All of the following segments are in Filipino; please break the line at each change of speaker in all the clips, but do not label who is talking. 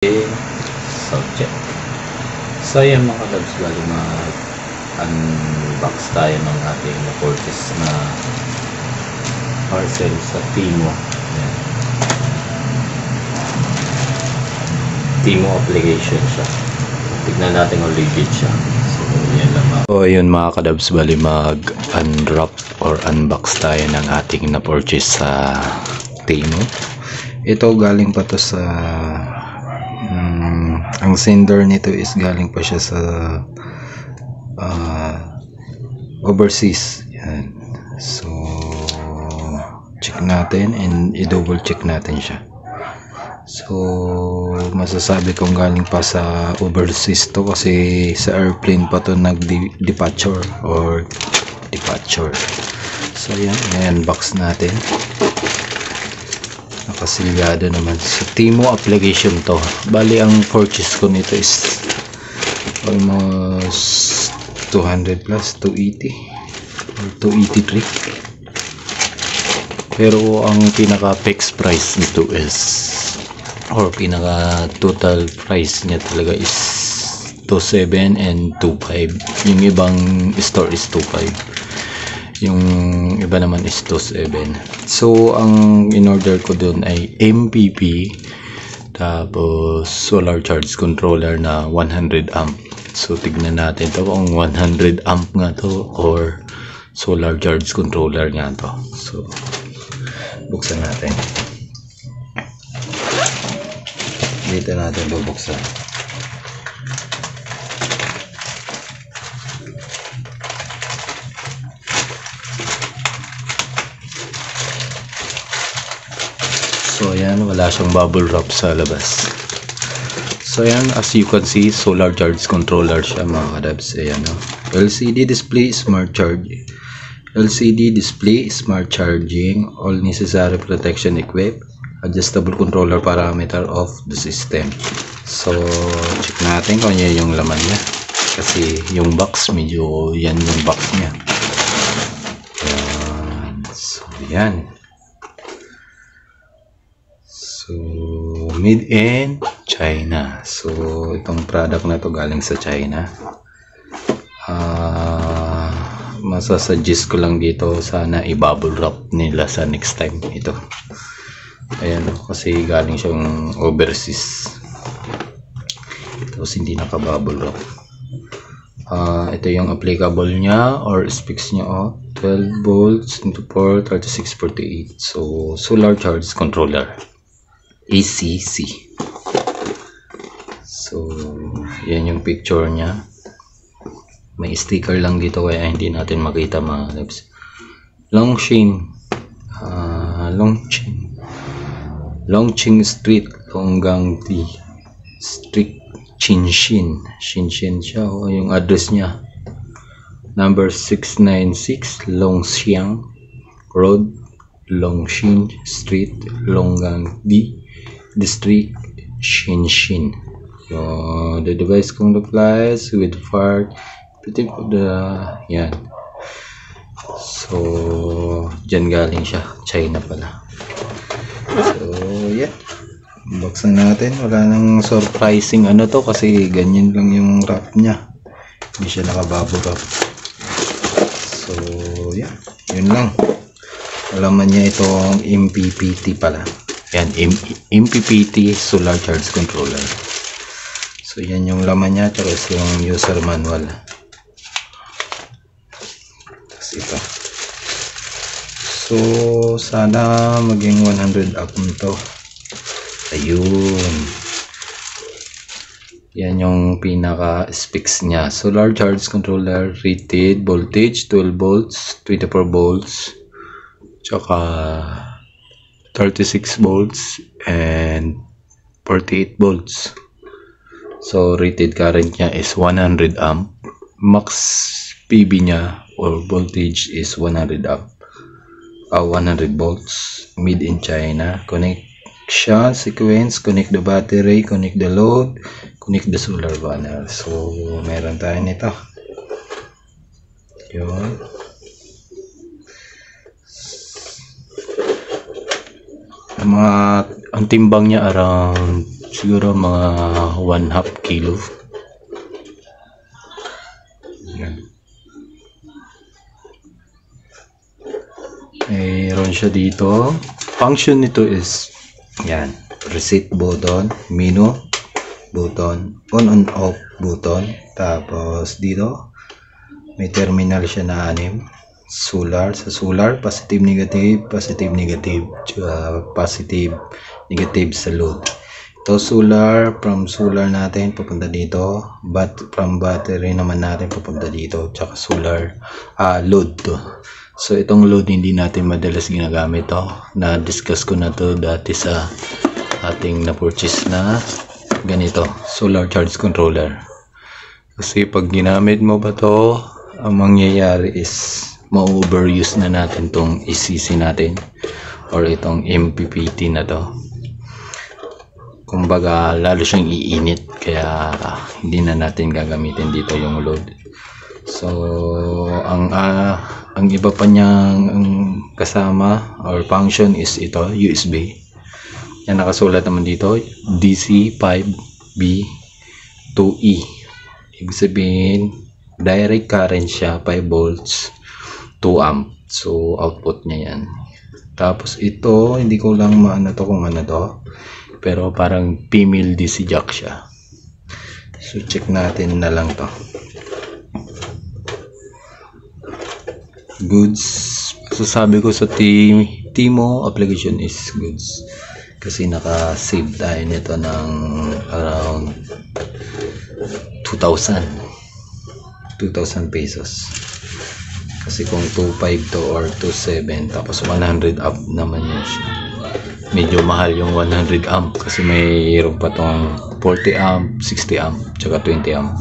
Subject. So yan mga kabs, bali mag-unbox tayo ng ating na-purchase na parcel sa Timo. Yan. Timo application siya. Tignan natin kung legit siya. So yan lang mga. So yun mga kadabs, bali mag-unwrap or unbox tayo ng ating na-purchase sa Timo. Ito galing pa to sa ang sender nito is galing pa siya sa overseas. Yan. So check natin and i-double check natin siya. So masasabi kong galing pa sa overseas to kasi sa airplane pa to nag-departure or departure. So yan, box natin. Nakasilyado naman sa Timo application to. Bali ang purchase ko nito is almost 200 plus 280 or 283. Pero ang pinaka fixed price nito is or pinaka total price niya talaga is 27 and 25. Yung ibang store is 25. Yung iba naman is 27. So ang in-order ko dun ay MPP tapos solar charge controller na 100 amp. So tignan natin to kung 100 amp nga to or solar charge controller nga to. So buksan natin. Dito natin bubuksan. So ayan, wala siyang bubble wrap sa labas. So ayan, as you can see, solar charge controller siya mga kadabs. Ayan o. LCD display, smart charge. LCD display, smart charging, all necessary protection equipped. Adjustable controller parameter of the system. So check natin kung yan yung laman niya. Kasi yung box, medyo yan yung box niya. Ayan. So yan. So, made in China. So, itong product na to galing sa China. Masasuggest ko lang dito, sana i-bubble wrap nila sa next time ito. Ayan, kasi galing siyang overseas. Tapos hindi naka-bubble wrap. Ito yung applicable niya or specs niya. 12 volts into 4, 3648. So, solar charge controller. ACC. So yan yung picture niya. May sticker lang dito kaya hindi natin makita mga lips. Longqing Street, Longgang-Di Street, Shinshin siya. Yung address niya number 696 Longxiang Road, Longqing Street, Longgang-Di District, Shinshin. So the device complies with part of the yan. So dyan galing siya, China pala. So yeah, buksan natin. Wala nang surprising ano to kasi ganyan lang yung wrap niya, hindi siya naka-bubble wrap. So yeah, yun lang. Alaman niya itong MPPT pala. Yan, MPPT solar charge controller. So yan yung laman niya, tapos yung user manual. Tapos ito. So sana maging 100 up nito. Ayun. Yan yung pinaka specs niya. Solar charge controller, rated voltage 12 volts, 24 volts, tsaka 36 volts and 48 volts. So rated current niya is 100 amp. Max PV niya or voltage is 100 amp. 100 volts. Made in China. Connection sequence, connect the battery, connect the load, connect the solar panel. So meron tayo nito. Yun. Ang timbang niya around siguro mga 1/2 kilo. Yan. Mayroon siya dito. Function nito is yan, reset button, menu button, on off button. Tapos dito may terminal siya na 6. Solar, sa solar positive negative, positive negative, positive negative sa load. Ito solar, from solar natin papunta dito, from battery naman natin papunta dito, tsaka solar load to. So itong load hindi natin madalas ginagamit to. Na-discuss ko na to dati sa ating na-purchase na ganito, solar charge controller. Kasi pag ginamit mo ba to, ang mangyayari is ma-overuse na natin tong ECC natin or itong MPPT na to. Kumbaga lalo siyang iinit, kaya hindi na natin gagamitin dito yung load. So ang iba pa niyang kasama or function is ito, USB. Yan, nakasulat naman dito DC 5B2E. Ibig sabihin direct current siya, 5 volts, 2 amp. So output niya yan. Tapos ito hindi ko lang maano to kung ano to, pero parang female DC jack siya. So check natin na lang to. Goods. So sabi ko sa Timo application is goods. Kasi naka-save tayo nito ng around 2,000 pesos. Kasi kung 2.5 to or 2.7 tapos 100 amp naman yun siya. Medyo mahal yung 100 amp kasi mayroon pa tong 40 amp, 60 amp, tsaka 20 amp.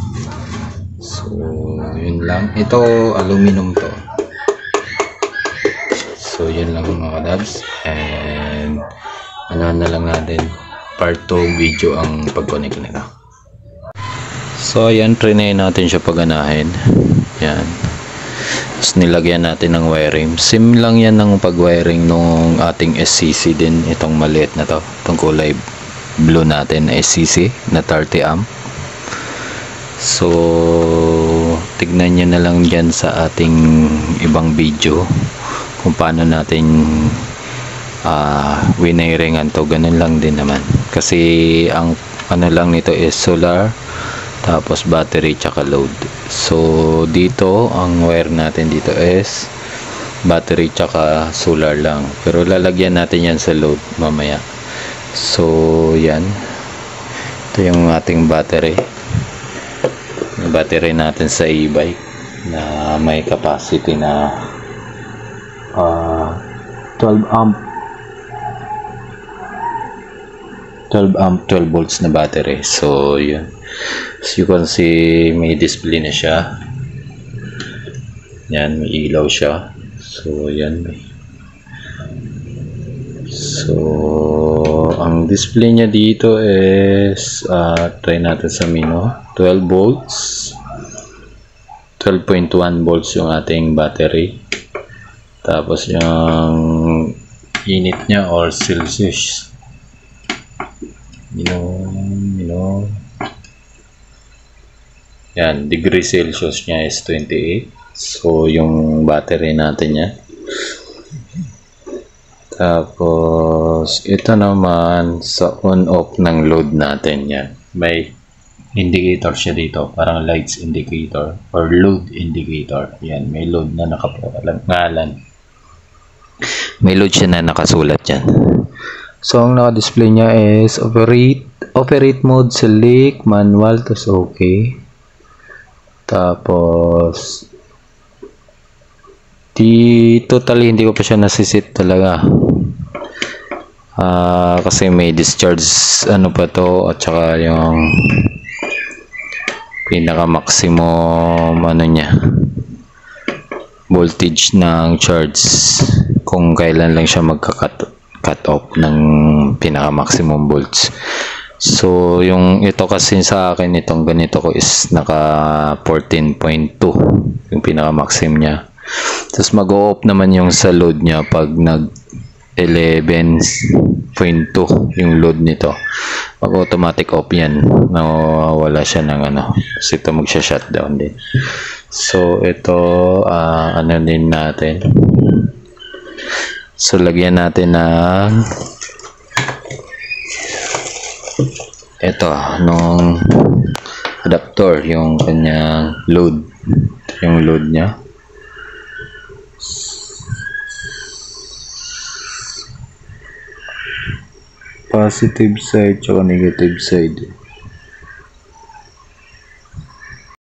So yun lang. Ito aluminum to. So yun lang mga kadabs, and ano na lang natin, part 2 video ang pag-connect nila. So ayan, trinay natin siya paganahin. Yan. Tapos nilagyan natin ng wiring. Sim lang yan ng pag-wiring nung ating SCC din. Itong maliit na to, itong kulay blue natin na SCC na 30 amp. So tignan nyo na lang dyan sa ating ibang video kung paano natin winiringan to. Ganun lang din naman kasi ang ano lang nito is solar, tapos battery tsaka load. So dito ang wire natin dito is battery tsaka solar lang, pero lalagyan natin yan sa load mamaya. So yan, ito yung ating battery natin sa e-bike na may capacity na 12 amp 12 volts na battery. So yun, as you can see may display na siya. Yan, may ilaw siya. So yan, so ang display niya dito is try natin sa menu, 12 volts, 12.1 volts yung ating battery. Tapos yung init niya or Celsius, yan, degree Celsius niya is 28. So yung battery natin niya. Tapos ito naman sa on off ng load natin yan. May indicator siya dito, parang lights indicator or load indicator. Yan, may load na nakapangalan. May load siya na nakasulat dyan. So ang naka-display niya is operate mode, select, manual, tas okay. Tapos totally hindi ko pa siya nasisit talaga. Kasi may discharge ano pa to, at saka yung pinaka maximum ano niya, voltage ng charge, kung kailan lang siya cut off ng pinaka maximum volts. So yung ito kasi sa akin, itong ganito ko is naka 14.2 yung pinaka maximum niya. Tapos mag-o-off naman yung sa load niya pag nag 11.2 yung load nito. Pag automatic off yan, nawawala siya ng ano, kasi ito magsha-shutdown din. So ito ano din natin, so lagyan natin ng ito nung adapter, yung kanyang load, yung load niya. Positive side tsaka negative side.